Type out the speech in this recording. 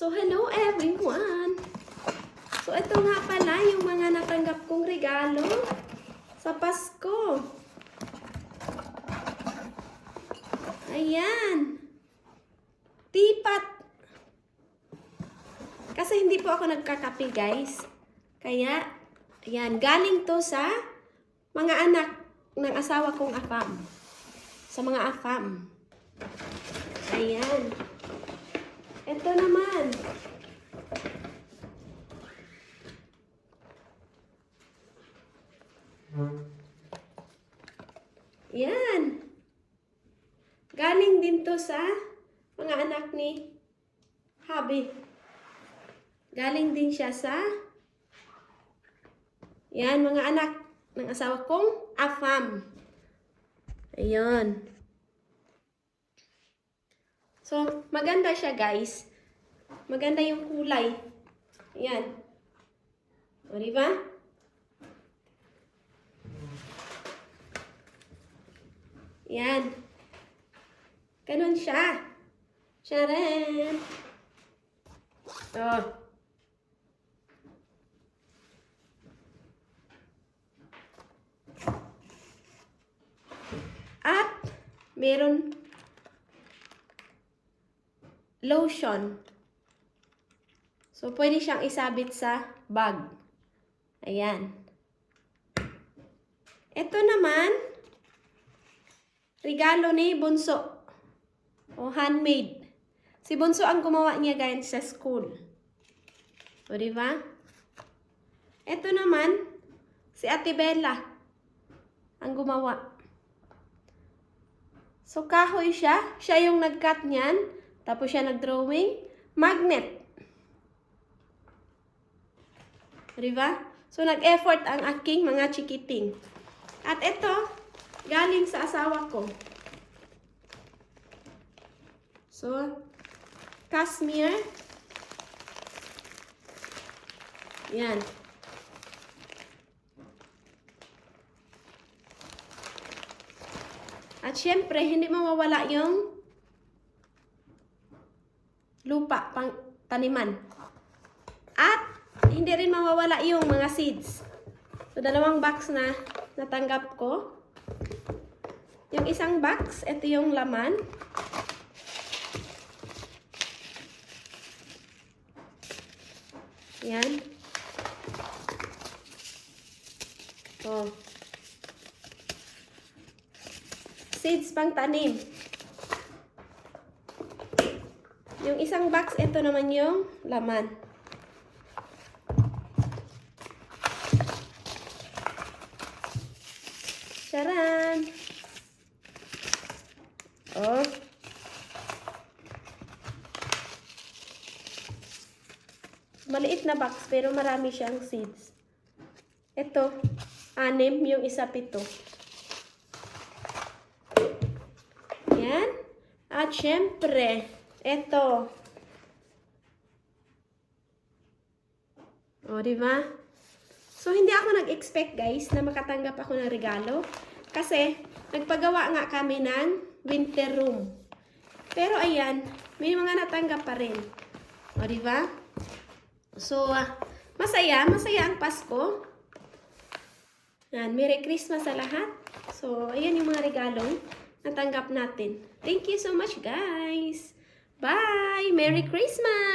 So, hello everyone! So, ito nga pala yung mga natanggap kong regalo sa Pasko. Ayan. Tipat. Kasi hindi po ako nagkakape, guys. Kaya, ayan. Galing to sa mga anak ng asawa kong afam. Sa mga afam. Ayan. Ito naman. Yan. Galing din to sa mga anak ni Habi. Galing din siya sa yan, mga anak ng asawa kong afam. Ayun. So, maganda siya, guys. Maganda yung kulay. Ayan. O, diba? Yan. Ganun siya. Charan! Ito. At, meron lotion. So, pwede siyang isabit sa bag. Ayan. Ito naman, regalo ni Bunso. O, handmade. Si Bunso ang gumawa niya, guys, sa school. O, diba? Ito naman, si Ate Bella ang gumawa. So, kahoy siya. Siya yung nag-cut niyan. Tapos siya nag-drawing. Magnet. Diba? So, nag-effort ang aking mga chikiting. At ito, galing sa asawa ko. So, cashmere. Yan. At syempre, hindi mawawala yung lupa pang taniman. At hindi rin mawawala yung mga seeds. So, dalawang box na natanggap ko. Yung isang box, ito yung laman. Yan. Oh. Seeds pang tanim. Yung isang box, ito naman yung laman. Charan! Oh. Maliit na box, pero marami siyang seeds. Ito, 6, yung isa 7. Yan. At syempre, ito. O, diba? So, hindi ako nag-expect, guys, na makatanggap ako ng regalo. Kasi, nagpagawa nga kami ng winter room. Pero, ayan, may mga natanggap pa rin. O, diba? So, masaya. Masaya ang Pasko. Yan, Merry Christmas sa lahat. So, ayan yung mga regalong natanggap natin. Thank you so much, guys. Bye! Merry Christmas!